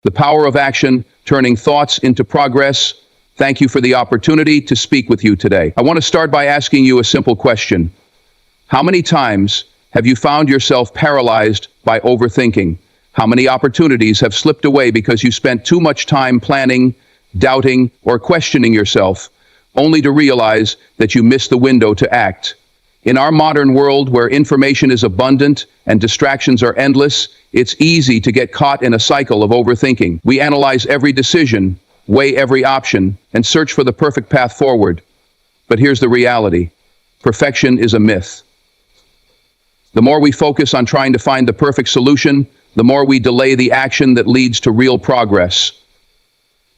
The power of action, turning thoughts into progress. Thank you for the opportunity to speak with you today. I want to start by asking you a simple question. How many times have you found yourself paralyzed by overthinking? How many opportunities have slipped away because you spent too much time planning, doubting, or questioning yourself, only to realize that you missed the window to act? In our modern world where information is abundant and distractions are endless, it's easy to get caught in a cycle of overthinking. We analyze every decision, weigh every option, and search for the perfect path forward. But here's the reality. Perfection is a myth. The more we focus on trying to find the perfect solution, the more we delay the action that leads to real progress.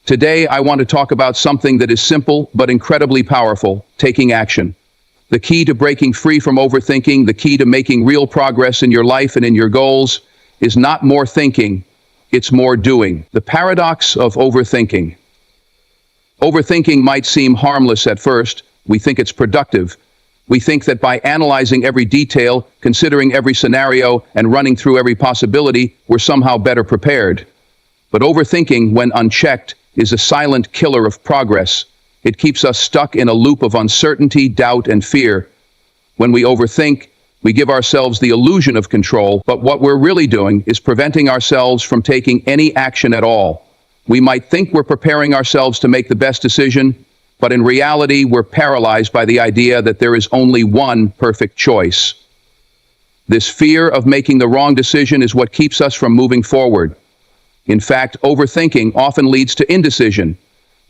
Today, I want to talk about something that is simple but incredibly powerful: taking action. The key to breaking free from overthinking, the key to making real progress in your life and in your goals, is not more thinking, it's more doing. The paradox of overthinking. Overthinking might seem harmless at first. We think it's productive. We think that by analyzing every detail, considering every scenario, and running through every possibility, we're somehow better prepared. But overthinking, when unchecked, is a silent killer of progress. It keeps us stuck in a loop of uncertainty, doubt, and fear. When we overthink, we give ourselves the illusion of control, but what we're really doing is preventing ourselves from taking any action at all. We might think we're preparing ourselves to make the best decision, but in reality, we're paralyzed by the idea that there is only one perfect choice. This fear of making the wrong decision is what keeps us from moving forward. In fact, overthinking often leads to indecision.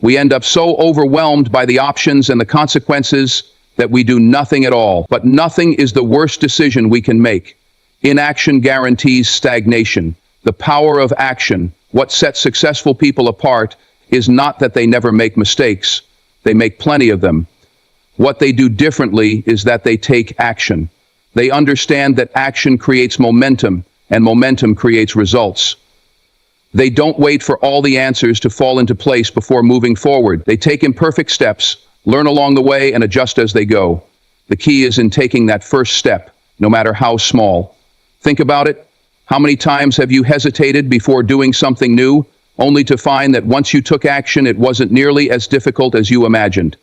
We end up so overwhelmed by the options and the consequences that we do nothing at all. But nothing is the worst decision we can make. Inaction guarantees stagnation. The power of action, what sets successful people apart, is not that they never make mistakes. They make plenty of them. What they do differently is that they take action. They understand that action creates momentum, and momentum creates results. They don't wait for all the answers to fall into place before moving forward. They take imperfect steps, learn along the way, and adjust as they go. The key is in taking that first step, no matter how small. Think about it. How many times have you hesitated before doing something new, only to find that once you took action, it wasn't nearly as difficult as you imagined?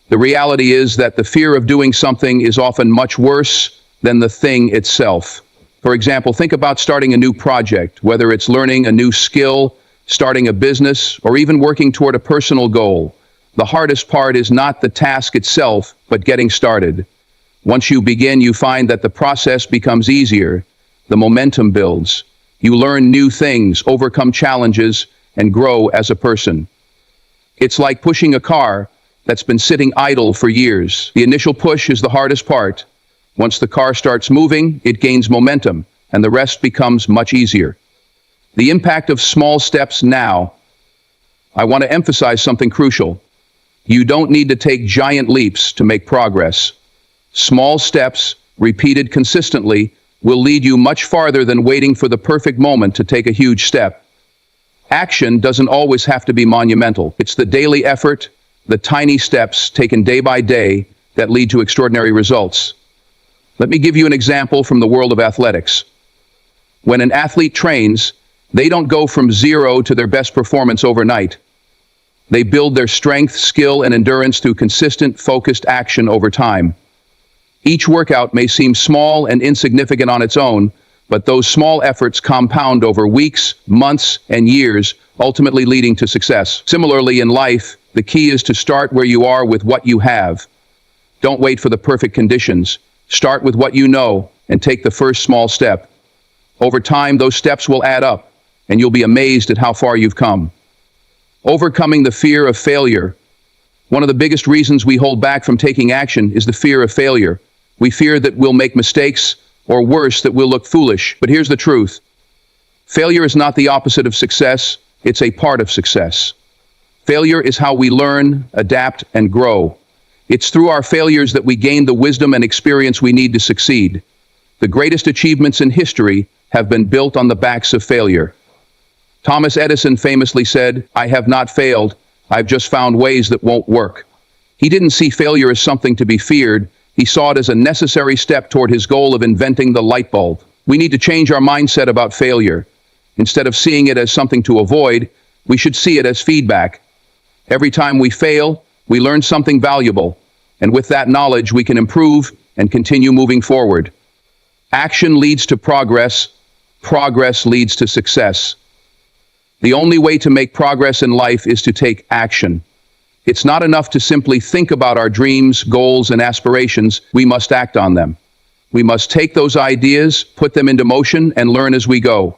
The reality is that the fear of doing something is often much worse than the thing itself. For example, think about starting a new project, whether it's learning a new skill, starting a business, or even working toward a personal goal. The hardest part is not the task itself, but getting started. Once you begin, you find that the process becomes easier. The momentum builds. You learn new things, overcome challenges, and grow as a person. It's like pushing a car that's been sitting idle for years. The initial push is the hardest part. Once the car starts moving, it gains momentum, and the rest becomes much easier. The impact of small steps now. I want to emphasize something crucial. You don't need to take giant leaps to make progress. Small steps, repeated consistently, will lead you much farther than waiting for the perfect moment to take a huge step. Action doesn't always have to be monumental. It's the daily effort, the tiny steps taken day by day that lead to extraordinary results. Let me give you an example from the world of athletics. When an athlete trains, they don't go from zero to their best performance overnight. They build their strength, skill, and endurance through consistent, focused action over time. Each workout may seem small and insignificant on its own, but those small efforts compound over weeks, months, and years, ultimately leading to success. Similarly, in life, the key is to start where you are with what you have. Don't wait for the perfect conditions. Start with what you know and take the first small step. Over time, those steps will add up, and you'll be amazed at how far you've come. Overcoming the fear of failure. One of the biggest reasons we hold back from taking action is the fear of failure. We fear that we'll make mistakes, or worse, that we'll look foolish. But here's the truth. Failure is not the opposite of success, it's a part of success. Failure is how we learn, adapt, and grow. It's through our failures that we gain the wisdom and experience we need to succeed. The greatest achievements in history have been built on the backs of failure. Thomas Edison famously said, "I have not failed, I've just found ways that won't work." He didn't see failure as something to be feared, he saw it as a necessary step toward his goal of inventing the light bulb. We need to change our mindset about failure. Instead of seeing it as something to avoid, we should see it as feedback. Every time we fail, we learn something valuable, and with that knowledge, we can improve and continue moving forward. Action leads to progress. Progress leads to success. The only way to make progress in life is to take action. It's not enough to simply think about our dreams, goals, and aspirations. We must act on them. We must take those ideas, put them into motion, and learn as we go.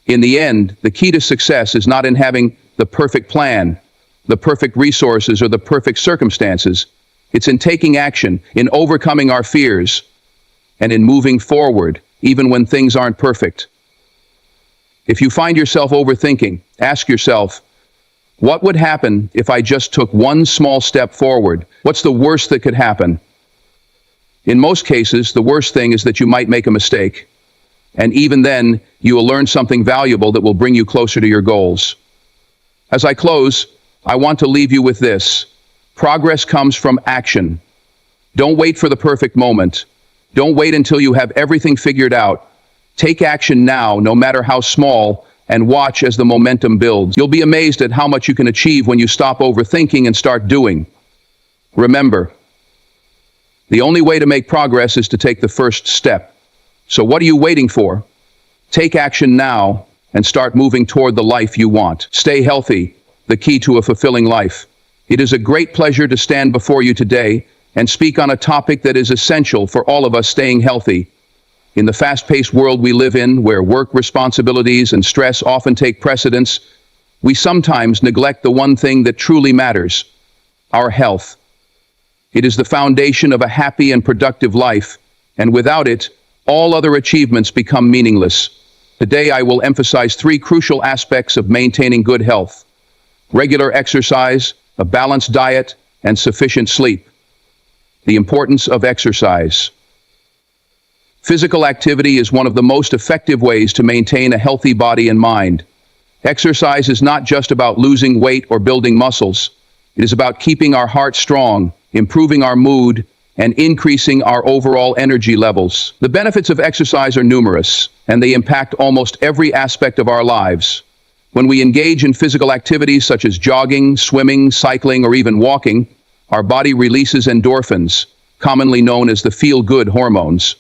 In the end, the key to success is not in having the perfect plan, the perfect resources, or the perfect circumstances. It's in taking action, in overcoming our fears, and in moving forward, even when things aren't perfect. If you find yourself overthinking, ask yourself, what would happen if I just took one small step forward? What's the worst that could happen? In most cases, the worst thing is that you might make a mistake. And even then, you will learn something valuable that will bring you closer to your goals. As I close, I want to leave you with this. Progress comes from action. Don't wait for the perfect moment. Don't wait until you have everything figured out. Take action now, no matter how small, and watch as the momentum builds. You'll be amazed at how much you can achieve when you stop overthinking and start doing. Remember, the only way to make progress is to take the first step. So what are you waiting for? Take action now and start moving toward the life you want. Stay healthy, the key to a fulfilling life. It is a great pleasure to stand before you today and speak on a topic that is essential for all of us staying healthy. In the fast-paced world we live in, where work responsibilities and stress often take precedence, we sometimes neglect the one thing that truly matters: our health. It is the foundation of a happy and productive life, and without it, all other achievements become meaningless. Today I will emphasize 3 crucial aspects of maintaining good health: regular exercise, a balanced diet, and sufficient sleep. The importance of exercise. Physical activity is one of the most effective ways to maintain a healthy body and mind. Exercise is not just about losing weight or building muscles. It is about keeping our heart strong, improving our mood, and increasing our overall energy levels. The benefits of exercise are numerous, and they impact almost every aspect of our lives. When we engage in physical activities such as jogging, swimming, cycling, or even walking, our body releases endorphins, commonly known as the feel-good hormones.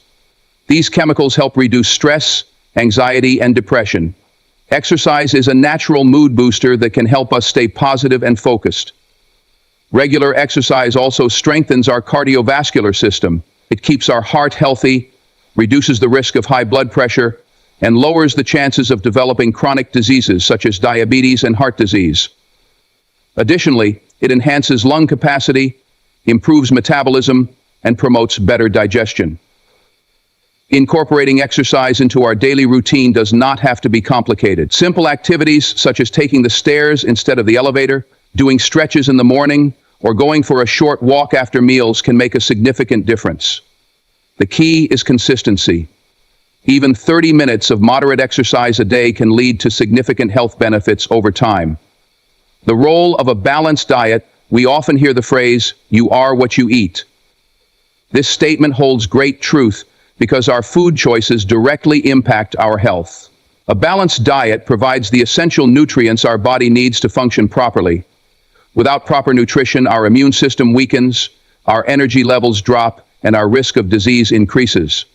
These chemicals help reduce stress, anxiety, and depression. Exercise is a natural mood booster that can help us stay positive and focused. Regular exercise also strengthens our cardiovascular system. It keeps our heart healthy, reduces the risk of high blood pressure, and lowers the chances of developing chronic diseases such as diabetes and heart disease. Additionally, it enhances lung capacity, improves metabolism, and promotes better digestion. Incorporating exercise into our daily routine does not have to be complicated. Simple activities such as taking the stairs instead of the elevator, doing stretches in the morning, or going for a short walk after meals can make a significant difference. The key is consistency. Even 30 minutes of moderate exercise a day can lead to significant health benefits over time. The role of a balanced diet. We often hear the phrase, "You are what you eat." This statement holds great truth because our food choices directly impact our health. A balanced diet provides the essential nutrients our body needs to function properly. Without proper nutrition, our immune system weakens, our energy levels drop, and our risk of disease increases.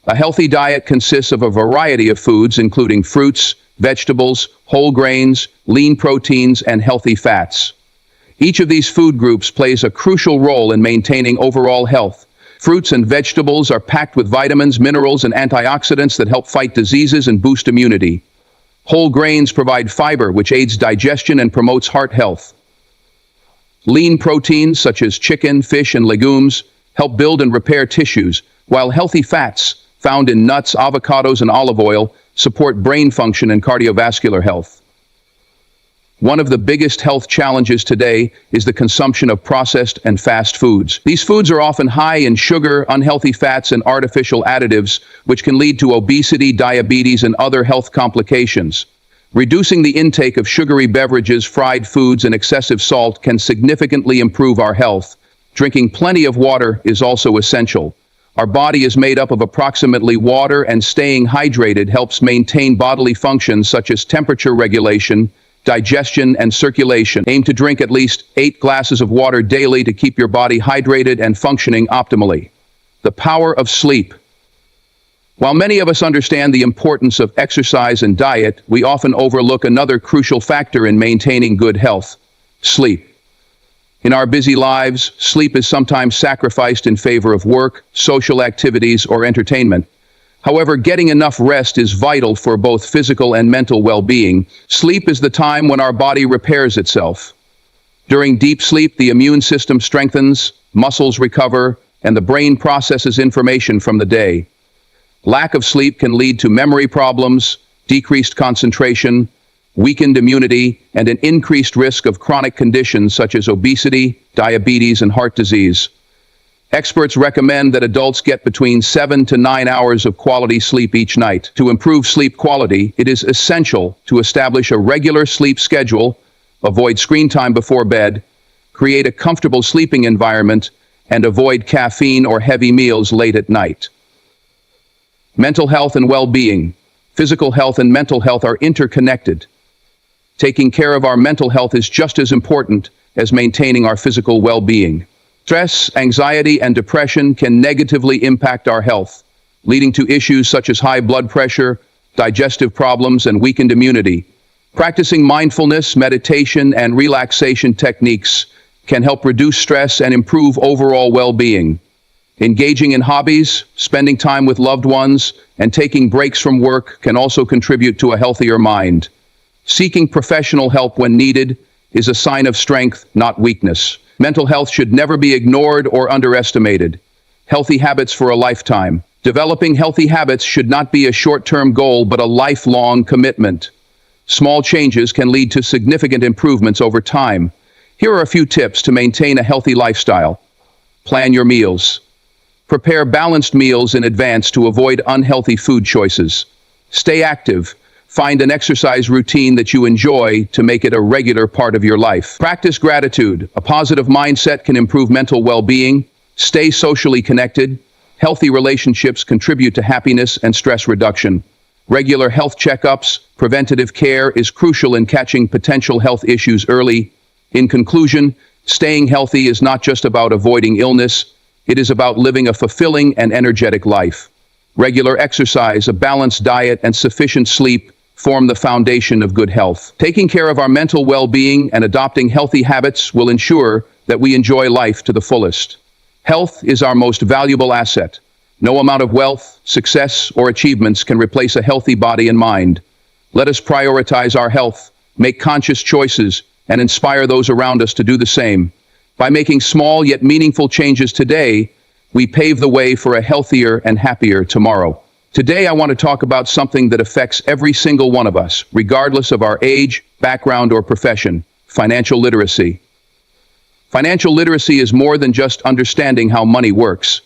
A healthy diet consists of a variety of foods, including fruits, vegetables, whole grains, lean proteins, and healthy fats. Each of these food groups plays a crucial role in maintaining overall health. Fruits and vegetables are packed with vitamins, minerals, and antioxidants that help fight diseases and boost immunity. Whole grains provide fiber, which aids digestion and promotes heart health. Lean proteins, such as chicken, fish, and legumes, help build and repair tissues, while healthy fats, found in nuts, avocados, and olive oil, support brain function and cardiovascular health. One of the biggest health challenges today is the consumption of processed and fast foods. These foods are often high in sugar, unhealthy fats, and artificial additives, which can lead to obesity, diabetes, and other health complications. Reducing the intake of sugary beverages, fried foods, and excessive salt can significantly improve our health. Drinking plenty of water is also essential. Our body is made up of approximately water, and staying hydrated helps maintain bodily functions such as temperature regulation, digestion, and circulation. Aim to drink at least 8 glasses of water daily to keep your body hydrated and functioning optimally. The power of sleep. While many of us understand the importance of exercise and diet, we often overlook another crucial factor in maintaining good health: sleep. In our busy lives, sleep is sometimes sacrificed in favor of work, social activities, or entertainment. However, getting enough rest is vital for both physical and mental well-being. Sleep is the time when our body repairs itself. During deep sleep, the immune system strengthens, muscles recover, and the brain processes information from the day. Lack of sleep can lead to memory problems, decreased concentration, weakened immunity, and an increased risk of chronic conditions such as obesity, diabetes, and heart disease. Experts recommend that adults get between 7 to 9 hours of quality sleep each night. To improve sleep quality, it is essential to establish a regular sleep schedule, avoid screen time before bed, create a comfortable sleeping environment, and avoid caffeine or heavy meals late at night. Mental health and well-being. Physical health and mental health are interconnected. Taking care of our mental health is just as important as maintaining our physical well-being. Stress, anxiety, and depression can negatively impact our health, leading to issues such as high blood pressure, digestive problems, and weakened immunity. Practicing mindfulness, meditation, and relaxation techniques can help reduce stress and improve overall well-being. Engaging in hobbies, spending time with loved ones, and taking breaks from work can also contribute to a healthier mind. Seeking professional help when needed is a sign of strength, not weakness. Mental health should never be ignored or underestimated. Healthy habits for a lifetime. Developing healthy habits should not be a short-term goal, but a lifelong commitment. Small changes can lead to significant improvements over time. Here are a few tips to maintain a healthy lifestyle. Plan your meals. Prepare balanced meals in advance to avoid unhealthy food choices. Stay active. Find an exercise routine that you enjoy to make it a regular part of your life. Practice gratitude. A positive mindset can improve mental well-being. Stay socially connected. Healthy relationships contribute to happiness and stress reduction. Regular health checkups, preventative care is crucial in catching potential health issues early. In conclusion, staying healthy is not just about avoiding illness, it is about living a fulfilling and energetic life. Regular exercise, a balanced diet, and sufficient sleep form the foundation of good health. Taking care of our mental well-being and adopting healthy habits will ensure that we enjoy life to the fullest. Health is our most valuable asset. No amount of wealth, success, or achievements can replace a healthy body and mind. Let us prioritize our health, make conscious choices, and inspire those around us to do the same. By making small yet meaningful changes today, we pave the way for a healthier and happier tomorrow. Today, I want to talk about something that affects every single one of us, regardless of our age, background, or profession: financial literacy. Financial literacy is more than just understanding how money works.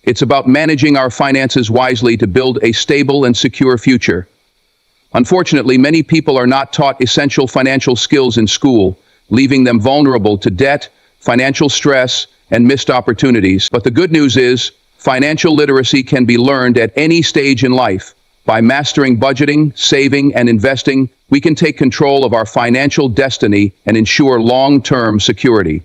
It's about managing our finances wisely to build a stable and secure future. Unfortunately, many people are not taught essential financial skills in school, leaving them vulnerable to debt, financial stress, and missed opportunities. But the good news is, financial literacy can be learned at any stage in life. By mastering budgeting, saving, and investing, we can take control of our financial destiny and ensure long-term security.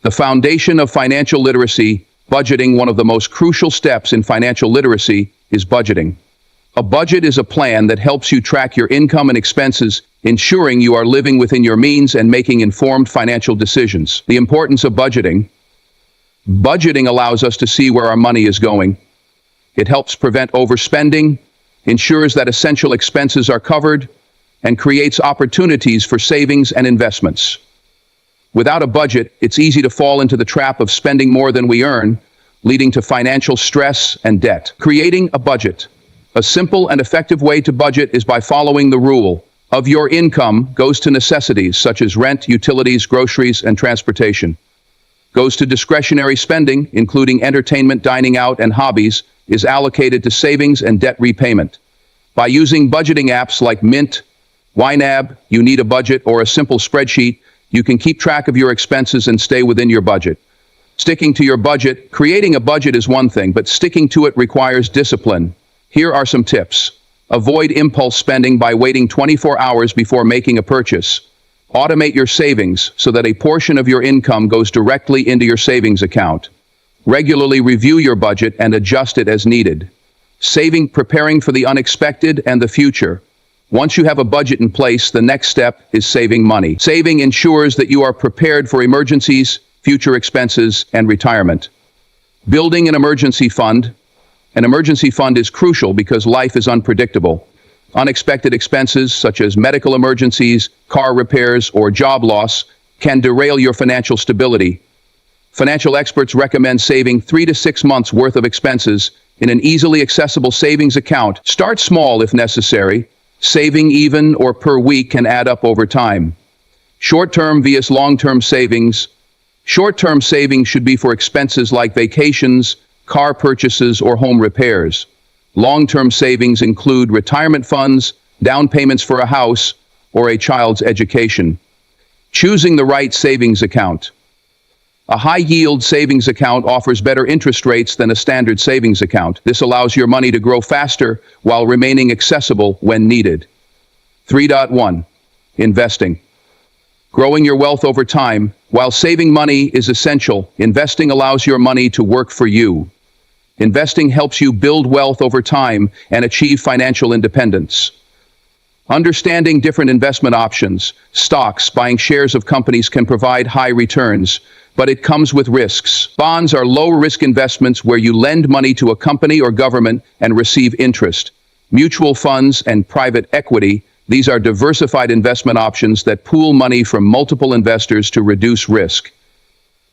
The foundation of financial literacy, budgeting. One of the most crucial steps in financial literacy is budgeting. A budget is a plan that helps you track your income and expenses, ensuring you are living within your means and making informed financial decisions. The importance of budgeting. Budgeting allows us to see where our money is going. It helps prevent overspending, ensures that essential expenses are covered, and creates opportunities for savings and investments. Without a budget, it's easy to fall into the trap of spending more than we earn, leading to financial stress and debt. Creating a budget. A simple and effective way to budget is by following the rule of your income goes to necessities such as rent, utilities, groceries, and transportation. Goes to discretionary spending, including entertainment, dining out, and hobbies, is allocated to savings and debt repayment. By using budgeting apps like Mint, YNAB, You Need a Budget, or a simple spreadsheet, you can keep track of your expenses and stay within your budget. Sticking to your budget. Creating a budget is one thing, but sticking to it requires discipline. Here are some tips. Avoid impulse spending by waiting 24 hours before making a purchase. Automate your savings so that a portion of your income goes directly into your savings account. Regularly review your budget and adjust it as needed. Preparing for the unexpected and the future. Once you have a budget in place, the next step is saving money. Saving ensures that you are prepared for emergencies, future expenses, and retirement. Building an emergency fund. An emergency fund is crucial because life is unpredictable. Unexpected expenses such as medical emergencies, car repairs, or job loss can derail your financial stability. Financial experts recommend saving 3 to 6 months worth of expenses in an easily accessible savings account. Start small if necessary. Saving even or per week can add up over time. Short-term vs. long-term savings. Short-term savings should be for expenses like vacations, car purchases, or home repairs. Long-term savings include retirement funds, down payments for a house, or a child's education. Choosing the right savings account. A high-yield savings account offers better interest rates than a standard savings account. This allows your money to grow faster while remaining accessible when needed. 3.1. Investing. Growing your wealth over time. While saving money is essential, investing allows your money to work for you. Investing helps you build wealth over time and achieve financial independence. Understanding different investment options. Stocks, buying shares of companies can provide high returns, but it comes with risks. Bonds are low-risk investments where you lend money to a company or government and receive interest. Mutual funds and private equity, these are diversified investment options that pool money from multiple investors to reduce risk.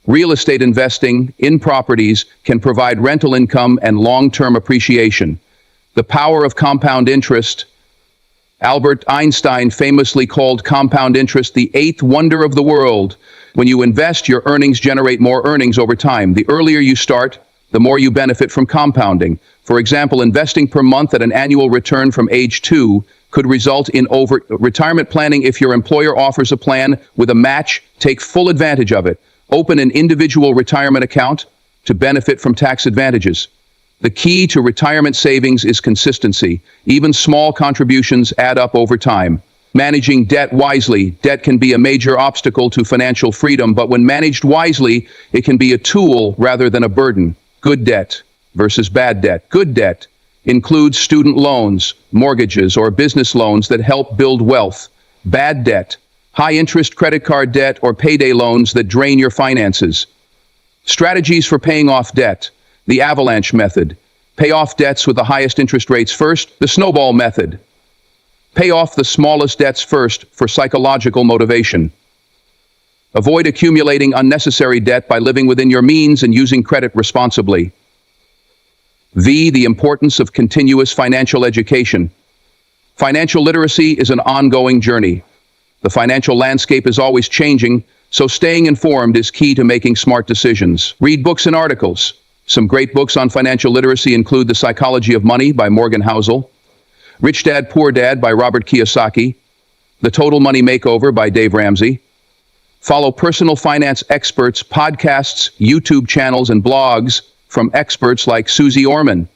Real estate investing in properties can provide rental income and long-term appreciation. The power of compound interest. Albert Einstein famously called compound interest the eighth wonder of the world. When you invest, your earnings generate more earnings over time. The earlier you start, the more you benefit from compounding. For example, investing per month at an annual return from age 2 could result in retirement planning. If your employer offers a plan with a match, take full advantage of it. Open an individual retirement account to benefit from tax advantages. The key to retirement savings is consistency. Even small contributions add up over time. Managing debt wisely. Debt can be a major obstacle to financial freedom, but when managed wisely, it can be a tool rather than a burden. Good debt versus bad debt. Good debt includes student loans, mortgages, or business loans that help build wealth. Bad debt, high-interest credit card debt or payday loans that drain your finances. Strategies for paying off debt. The avalanche method. Pay off debts with the highest interest rates first. The snowball method. Pay off the smallest debts first for psychological motivation. Avoid accumulating unnecessary debt by living within your means and using credit responsibly. The importance of continuous financial education. Financial literacy is an ongoing journey. The financial landscape is always changing, so staying informed is key to making smart decisions. Read books and articles. Some great books on financial literacy include The Psychology of Money by Morgan Housel, Rich Dad, Poor Dad by Robert Kiyosaki, The Total Money Makeover by Dave Ramsey. Follow personal finance experts, podcasts, YouTube channels, and blogs from experts like Susie Orman,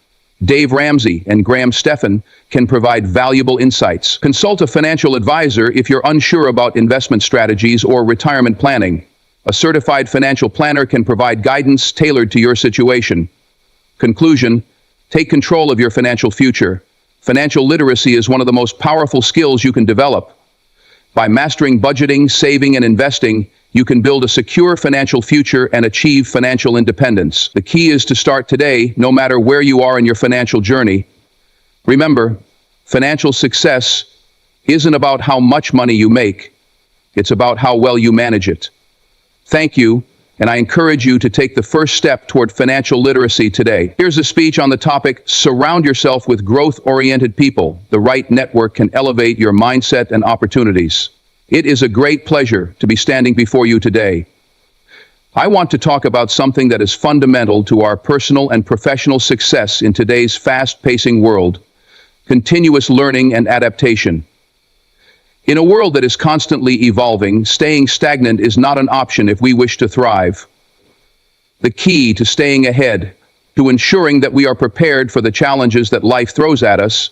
Dave Ramsey, and Graham Stephan can provide valuable insights. Consult a financial advisor if you're unsure about investment strategies or retirement planning. A certified financial planner can provide guidance tailored to your situation. Conclusion: take control of your financial future. Financial literacy is one of the most powerful skills you can develop. By mastering budgeting, saving, and investing, you can build a secure financial future and achieve financial independence. The key is to start today, no matter where you are in your financial journey. Remember, financial success isn't about how much money you make. It's about how well you manage it. Thank you, and I encourage you to take the first step toward financial literacy today. Here's a speech on the topic: surround yourself with growth-oriented people. The right network can elevate your mindset and opportunities. It is a great pleasure to be standing before you today. I want to talk about something that is fundamental to our personal and professional success in today's fast-pacing world: continuous learning and adaptation. In a world that is constantly evolving, staying stagnant is not an option if we wish to thrive. The key to staying ahead, to ensuring that we are prepared for the challenges that life throws at us,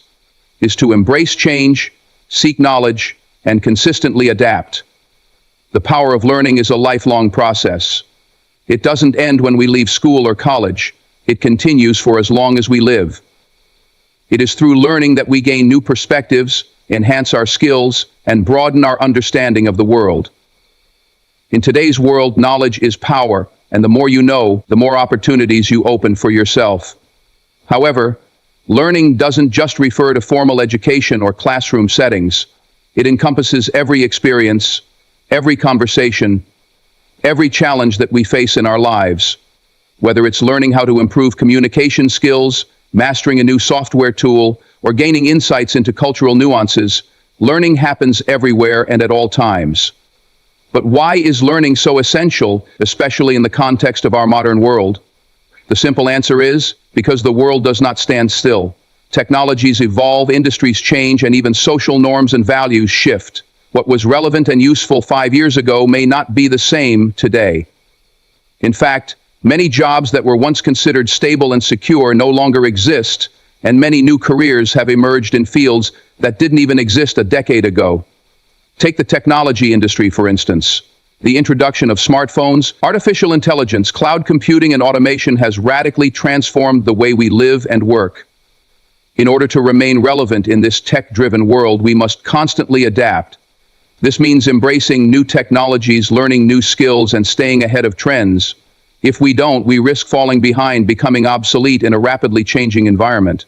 is to embrace change, seek knowledge, and consistently adapt. The power of learning is a lifelong process. It doesn't end when we leave school or college. It continues for as long as we live. It is through learning that we gain new perspectives, enhance our skills, and broaden our understanding of the world. In today's world, knowledge is power, and the more you know, the more opportunities you open for yourself. However, learning doesn't just refer to formal education or classroom settings. It encompasses every experience, every conversation, every challenge that we face in our lives. Whether it's learning how to improve communication skills, mastering a new software tool, or gaining insights into cultural nuances, learning happens everywhere and at all times. But why is learning so essential, especially in the context of our modern world? The simple answer is, because the world does not stand still. Technologies evolve, industries change, and even social norms and values shift. What was relevant and useful 5 years ago may not be the same today. In fact, many jobs that were once considered stable and secure no longer exist, and many new careers have emerged in fields that didn't even exist a decade ago. Take the technology industry, for instance. The introduction of smartphones, artificial intelligence, cloud computing, and automation has radically transformed the way we live and work. In order to remain relevant in this tech-driven world, we must constantly adapt. This means embracing new technologies, learning new skills, and staying ahead of trends. If we don't, we risk falling behind, becoming obsolete in a rapidly changing environment.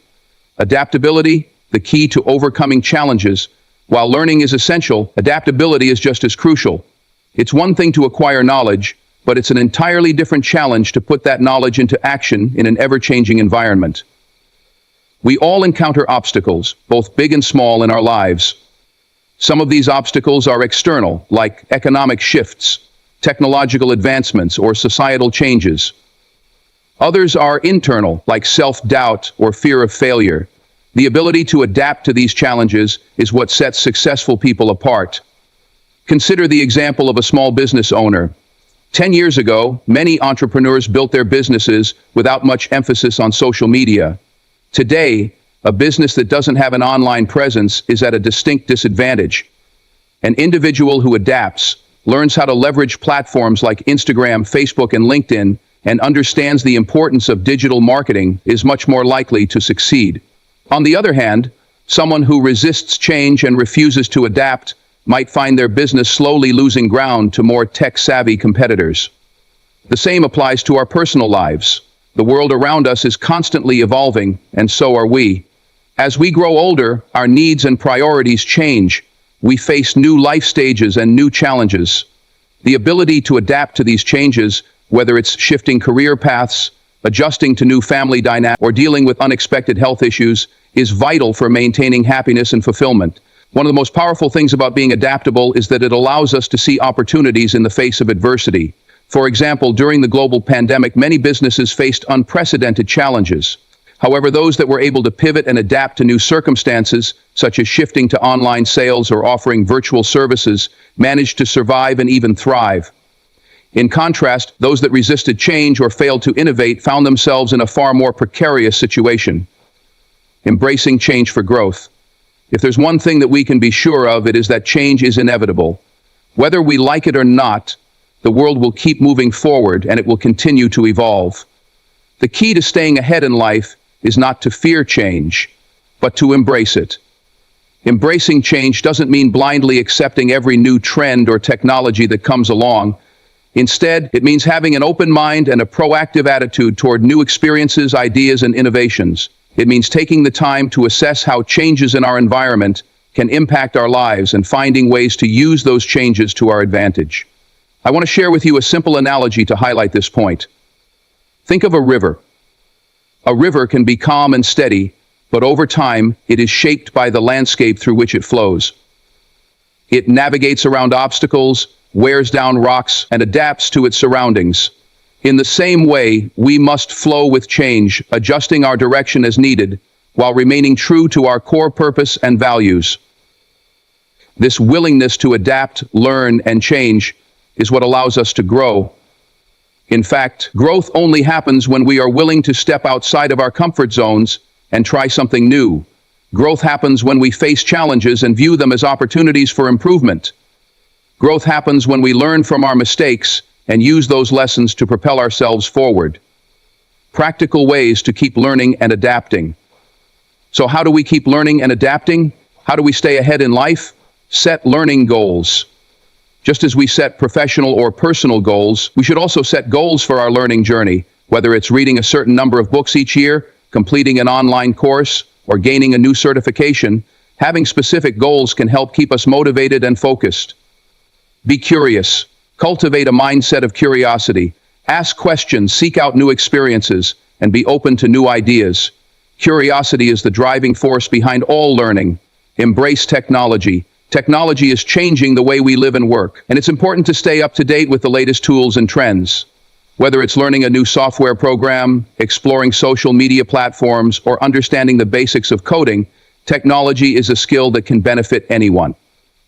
Adaptability, the key to overcoming challenges. While learning is essential, adaptability is just as crucial. It's one thing to acquire knowledge, but it's an entirely different challenge to put that knowledge into action in an ever-changing environment. We all encounter obstacles, both big and small, in our lives. Some of these obstacles are external, like economic shifts, technological advancements, or societal changes. Others are internal, like self-doubt or fear of failure. The ability to adapt to these challenges is what sets successful people apart. Consider the example of a small business owner. 10 years ago, many entrepreneurs built their businesses without much emphasis on social media. Today, a business that doesn't have an online presence is at a distinct disadvantage. An individual who adapts, learns how to leverage platforms like Instagram, Facebook, and LinkedIn, and understands the importance of digital marketing is much more likely to succeed. On the other hand, someone who resists change and refuses to adapt might find their business slowly losing ground to more tech-savvy competitors. The same applies to our personal lives. The world around us is constantly evolving, and so are we. As we grow older, our needs and priorities change. We face new life stages and new challenges. The ability to adapt to these changes, whether it's shifting career paths, adjusting to new family dynamics, or dealing with unexpected health issues, is vital for maintaining happiness and fulfillment. One of the most powerful things about being adaptable is that it allows us to see opportunities in the face of adversity. For example, during the global pandemic, many businesses faced unprecedented challenges. However, those that were able to pivot and adapt to new circumstances, such as shifting to online sales or offering virtual services, managed to survive and even thrive. In contrast, those that resisted change or failed to innovate found themselves in a far more precarious situation. Embracing change for growth. If there's one thing that we can be sure of, it is that change is inevitable. Whether we like it or not, the world will keep moving forward and it will continue to evolve. The key to staying ahead in life is not to fear change, but to embrace it. Embracing change doesn't mean blindly accepting every new trend or technology that comes along. Instead, it means having an open mind and a proactive attitude toward new experiences, ideas, and innovations. It means taking the time to assess how changes in our environment can impact our lives and finding ways to use those changes to our advantage. I want to share with you a simple analogy to highlight this point. Think of a river. A river can be calm and steady, but over time, it is shaped by the landscape through which it flows. It navigates around obstacles, wears down rocks, and adapts to its surroundings. In the same way, we must flow with change, adjusting our direction as needed, while remaining true to our core purpose and values. This willingness to adapt, learn, and change is what allows us to grow. In fact, growth only happens when we are willing to step outside of our comfort zones and try something new. Growth happens when we face challenges and view them as opportunities for improvement. Growth happens when we learn from our mistakes and use those lessons to propel ourselves forward. Practical ways to keep learning and adapting. So how do we keep learning and adapting? How do we stay ahead in life? Set learning goals. Just as we set professional or personal goals, we should also set goals for our learning journey, whether it's reading a certain number of books each year, completing an online course, or gaining a new certification. Having specific goals can help keep us motivated and focused. Be curious. Cultivate a mindset of curiosity. Ask questions, seek out new experiences, and be open to new ideas. Curiosity is the driving force behind all learning. Embrace technology. Technology is changing the way we live and work, and it's important to stay up to date with the latest tools and trends. Whether it's learning a new software program, exploring social media platforms, or understanding the basics of coding, technology is a skill that can benefit anyone.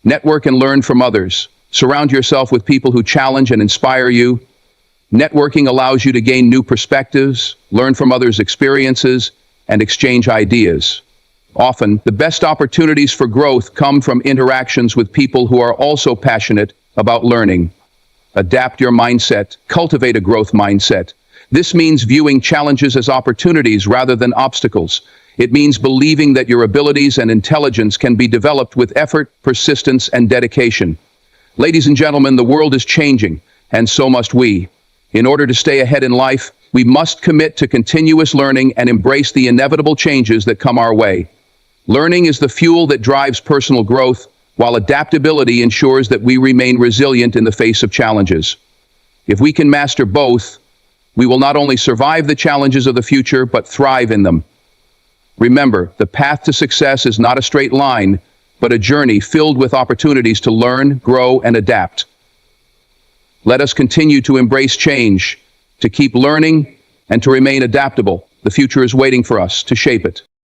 Network and learn from others. Surround yourself with people who challenge and inspire you. Networking allows you to gain new perspectives, learn from others' experiences, and exchange ideas. Often, the best opportunities for growth come from interactions with people who are also passionate about learning. Adapt your mindset. Cultivate a growth mindset. This means viewing challenges as opportunities rather than obstacles. It means believing that your abilities and intelligence can be developed with effort, persistence, and dedication. Ladies and gentlemen, the world is changing, and so must we. In order to stay ahead in life, we must commit to continuous learning and embrace the inevitable changes that come our way. Learning is the fuel that drives personal growth, while adaptability ensures that we remain resilient in the face of challenges. If we can master both, we will not only survive the challenges of the future, but thrive in them. Remember, the path to success is not a straight line, but a journey filled with opportunities to learn, grow, and adapt. Let us continue to embrace change, to keep learning, and to remain adaptable. The future is waiting for us to shape it.